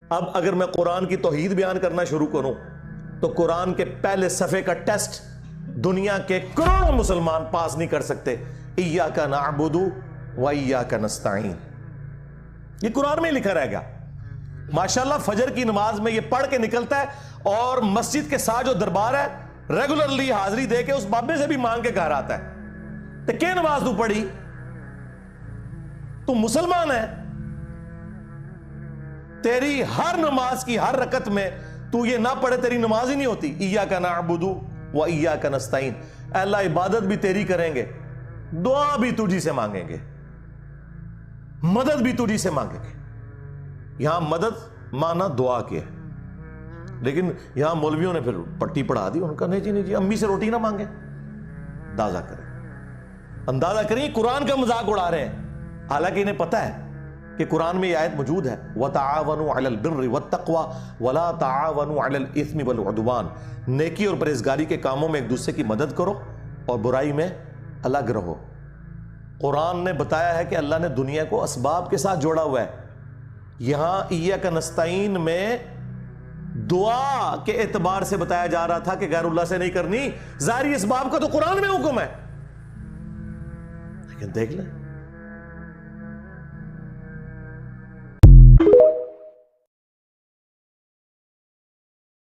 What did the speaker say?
اب اگر میں قرآن کی توحید بیان کرنا شروع کروں تو قرآن کے پہلے صفحے کا ٹیسٹ دنیا کے کروڑوں مسلمان پاس نہیں کر سکتے. ایاک نعبد و ایاک نستعین، یہ قرآن میں لکھا رہے گا. ماشاءاللہ فجر کی نماز میں یہ پڑھ کے نکلتا ہے اور مسجد کے ساتھ جو دربار ہے ریگولرلی حاضری دے کے اس بابے سے بھی مانگ کے گھر آتا ہے. تو کیا نماز تو پڑھی؟ تو مسلمان ہے، تیری ہر نماز کی ہر رکعت میں تو یہ نہ پڑھے تیری نماز ہی نہیں ہوتی. ایاک نعبد و ایاک نستعین، اے اللہ عبادت بھی تیری کریں گے، دعا بھی تجھی سے مانگیں گے، مدد بھی تجھی سے مانگیں گے. یہاں مدد مانا دعا کے ہے، لیکن یہاں مولویوں نے پھر پٹی پڑھا دی. ان کا نہیں جی امی سے روٹی نہ مانگیں. اندازہ کریں قرآن کا مذاق اڑا رہے ہیں، حالانکہ انہیں پتہ ہے کہ قرآن میں یہ آیت موجود ہے وَتَعَاوَنُوا عَلَى الْبِرِّ وَالتَّقْوَى وَلَا تَعَاوَنُوا عَلَى الْإِثْمِ وَالْعُدْوَانِ، نیکی اور پرہیزگاری کے کاموں میں ایک دوسرے کی مدد کرو اور برائی میں الگ رہو. قرآن نے بتایا ہے کہ اللہ نے دنیا کو اسباب کے ساتھ جوڑا ہوا ہے. یہاں ایاک نستعین میں دعا کے اعتبار سے بتایا جا رہا تھا کہ غیر اللہ سے نہیں کرنی. ظاہری اسباب کا تو قرآن میں حکم ہے، لیکن دیکھ لیں